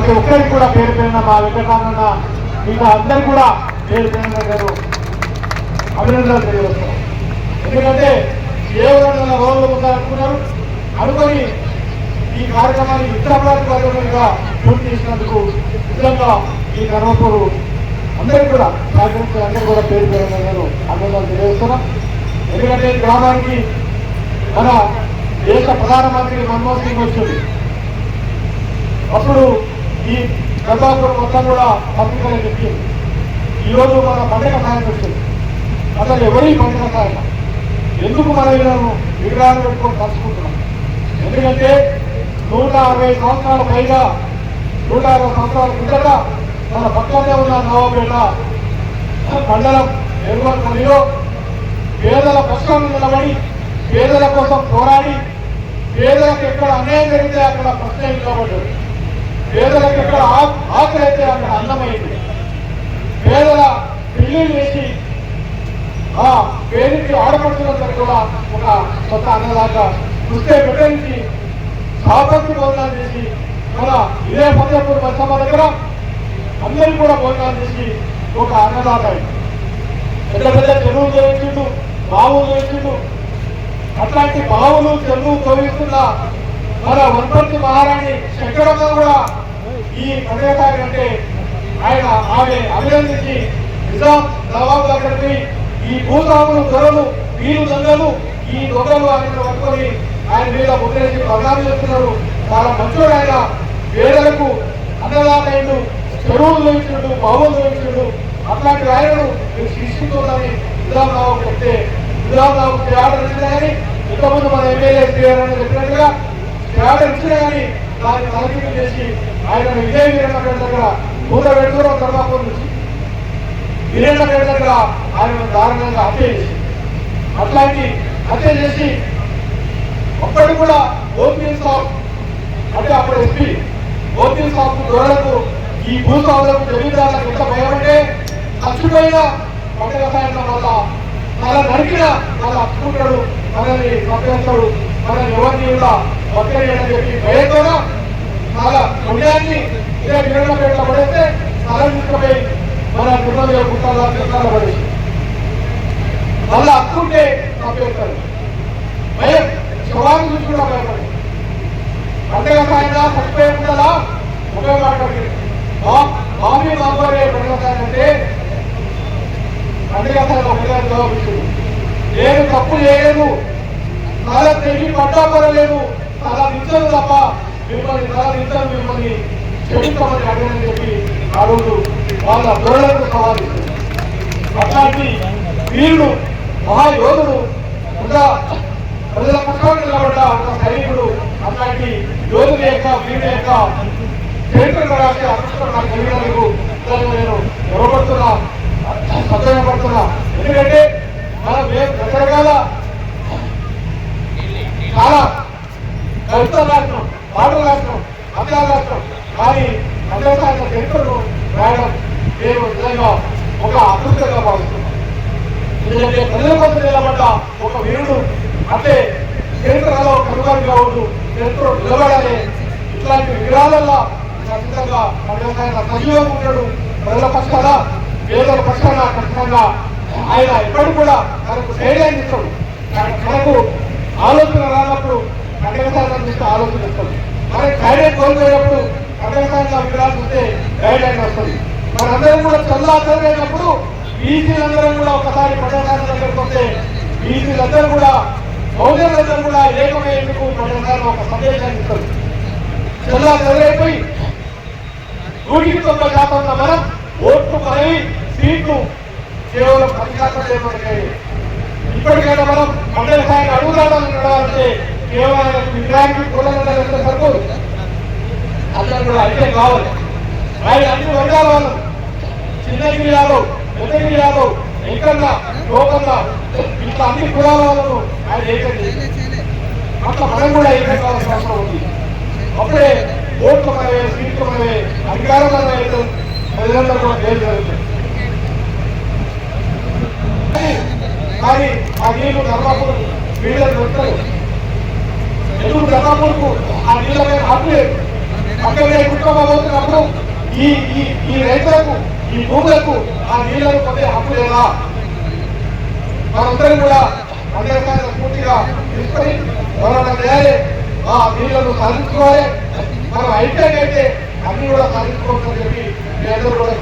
ప్రతి ఒక్కరికి కూడా పేరు పేరున మా వెంకటరామన్న మిగతా అందరికీ కూడా పేరు పేరున గారు అభినందనలు తెలియజేస్తున్నాం. ఎందుకంటే కేవలం రోజులు అనుకున్నారు అనుకొని ఈ కార్యక్రమాన్ని విస్తృతంగా పూర్తి చేసినందుకు నిజంగా ఈ ధర్మపూరు అందరికీ కూడా అందరూ కూడా పేరు పేరున నేను అభినందనలు తెలియజేస్తున్నాం. ఎందుకంటే ఈ గ్రామానికి మన దేశ ప్రధానమంత్రి మన్మోహన్ సింగ్ వచ్చింది. అప్పుడు ఈ ధర్మపూర్ మొత్తం కూడా పత్రికలు చెప్పింది. ఈరోజు మన పండుగ సాయం వచ్చింది. అసలు ఎవరి పండుగ సాయం ఎందుకు మన విగ్రహాలు పెట్టుకొని తలుచుకుంటున్నాం? ఎందుకంటే 160 సంవత్సరాల పైగా 160 సంవత్సరాల కిందట మన పక్కనే ఉన్న నవాబేట మండలం నిర్వహణలో పేదల పక్షాన్ని నిలబడి పేదల కోసం పోరాడి పేదలకు ఎక్కడ అన్యాయం జరిగితే అక్కడ ప్రశ్నించబడ్డాడు. పేదలకు ఎక్కడ ఆకలి అయితే అక్కడ అన్నమైంది. పేదల పెళ్లిళ్ళు వేసి ఆ పేరుకి ఆడపడుతున్నందరూ కూడా ఒక కొత్త అన్నదాకా చూస్తే బిడ్డలకి సాపత్తి భోజనాలు చేసి మన ఇదే ఫతేపూర్ బస్సమ్మ దగ్గర అందరూ కూడా భోజనాలు చేసి ఒక అన్నదాత పెద్ద పెద్ద చెరువులు తోయించుండు, బావులు తోయించుండు. అట్లాంటి బావులు చెరువు తోయిస్తున్న మన వనపర్తి మహారాణి శంకరమ్మ కూడా ఈ పండుగ అంటే ఆమె అభినందించి నిజాం నవాబ్ దగ్గరికి ఈ భూస్వాములు దొరలు వీరు దొంగలు ఈ దొంగలు ఆయన పట్టుకొని ఆయన మీద ముద్రేసి ప్రధానం చేస్తున్నారు. చాలా మంచోడు ఆయన, పేదలకు అన్నదాతయుడు, చెరువులు తోయించుడు, బావులు తోయించుడు. అట్లాంటి ఆయనను మీరు శిక్షిస్తుందని నిజాం నవాబు చెప్తే నిజాం నవాబు ఆర్డర్ ఇచ్చినా కానీ ఇంతకుముందు మన ఎమ్మెల్యే శ్రీరామని చెప్పినట్టుగా ఆర్డర్ ఇచ్చినా కానీ దాన్ని తలకింపు చేసి ఆయన విజయ వీరన్నపేట దగ్గర మూత పెడుతూ ధర్మాపూర్ నుంచి వీరేంద్రపేట దగ్గర ఆయన దారుణంగా హత్య చేసి అట్లాంటి హత్య చేసి అప్పటికి కూడా ఓపీఎల్ సాఫ్ అంటే అప్పుడు ఎస్పీ ఓపీఎల్ సాఫ్ దొరలకు ఈ భూస్వాములకు జమీందారులకు ఎంత భయమంటే ఖర్చుపోయిన పంట రసాయనం వల్ల తల నరికిన వాళ్ళ అప్పుకుంటాడు, మనల్ని పంపేస్తాడు, మనల్ని ఎవరిని కూడా పక్కనేయని చెప్పి భయంతో చాలా పుణ్యాన్ని ఇదే వీరన్నపేటలో పడేస్తే స్థలం తీసుకుపోయి మన గుర్రంలో గుట్టాల చిత్రాలు పడేసి మళ్ళీ అక్కుంటే పంపేస్తాడు. భయం శవాన్ని చూసి కూడా భయపడి పంటగ సాయంగా చచ్చిపోయేలా ఉపయోగపడతాడు. మామీ మామూలే పండుగ సాయం అంటే పండుగ సాయం ఉపయోగం జవాబిస్తుంది. నేను తప్పు చేయలేదు, చాలా తెగి పట్టాపడలేదు, చాలా నిత్యం తప్ప మిమ్మల్ని చాలా నిత్యం మిమ్మల్ని క్షమించమని అడగని చెప్పి ఆ రోజు వాళ్ళ దొరలకు సవాలిస్తుంది. అట్లాంటి వీరుడు మహాయోధుడు ఇంకా ప్రజల పక్షాన్ని నిలబడ్డ ఒక సైనికుడు. అట్లాంటి యోధుల యొక్క వీరుల యొక్క చరిత్ర రాసే అదృష్టం నాకు కలిగినందుకు నేను గర్వపడుతున్నా, సంతోషపడుతున్నా. ఎందుకంటే మనం రకరకాల చాలా కవితలు రాసినాం, పాటలు రాసినాం, అంశాలు రాసినాం. కానీ అంతర్జాతీయ చరిత్రను రాయడం నేను నిజంగా ఒక అదృష్టంగా భావిస్తున్నాను. ఎందుకంటే ప్రజల కోసం నిలబడ్డ ఒక వీరుడు అంటే చరిత్రలో కనుగొనగా ఉంటూ చరిత్ర నిలబడాలి. ఇట్లాంటి విగ్రహాలలో ఖచ్చితంగా అంతర్జాతీయ సజీవంగా ఉంటాడు. ప్రజల పక్షాన పేదల పక్షాన ఖచ్చితంగా ఆయన ఎప్పటికీ కూడా మనకు ధైర్యాన్ని ఇస్తాడు. మనకు ఆలోచన రానప్పుడు అంతర్జాతీయ చూస్తే ఆలోచన ఇస్తాడు. మనకి ధైర్యం కోల్పోయినప్పుడు అంతర్జాతీయ విగ్రహాలు చూస్తే ధైర్యాన్ని వస్తుంది. మనందరం కూడా చల్లారినప్పుడు బీసీలందరం కూడా ఒకసారి పంటసారి దగ్గరకు వస్తే బీసీలందరూ కూడా బహుజనులందరూ కూడా ఏకమయ్యేందుకు పంటసారి ఒక సందేశాన్ని ఇస్తుంది. చల్లా చదివైపోయి 190% మనం ఓట్లు పదవి సీట్లు కేవలం 10% మనకి. ఇప్పటికైనా మనం మండల స్థాయికి అడుగుదాడాలని నడవాలంటే కేవలం విగ్రహానికి కూలంటే సరిపోదు, అందరూ కూడా అడిగే కావాలి. ఆయన అన్ని వర్గాల వాళ్ళు చిన్నగిరి యాదవ్, పెద్దగిరి యాదవ్, ఎంకన్నా, లోకన్న ఇట్లా అన్ని కులాల వాళ్ళను ఆయన ఏకం అట్లా మనం కూడా ఏకం కావాల్సిన అవసరం ఉంది. అప్పుడే ఓట్లు మనవే, సీట్లు మనవే, అధికారం మనవే, ప్రజలందరూ కూడా పేరు జరుగుతుంది. కానీ ఆ నీళ్లు ధర్మాపూర్ వీళ్ళని దొరుకుతాయి. ఎందుకు ధర్మాపూర్కు ఆ నీళ్ళ మీద హక్కు లేదు. అక్కడే కుటుంబం అవుతున్నప్పుడు ఈ ఈ ఈ రైతులకు ఈ భూములకు ఆ నీళ్లను పొందే హక్కు లేదా? మనందరం కూడా అందరికీ పూర్తిగా తీసుకొని పోరాటం చేయాలి, ఆ నీళ్లను సాధించుకోవాలి. మనం ఐక్యంగా అయితే అన్ని కూడా సాధించుకోవాలని చెప్పి మీ అందరూ కూడా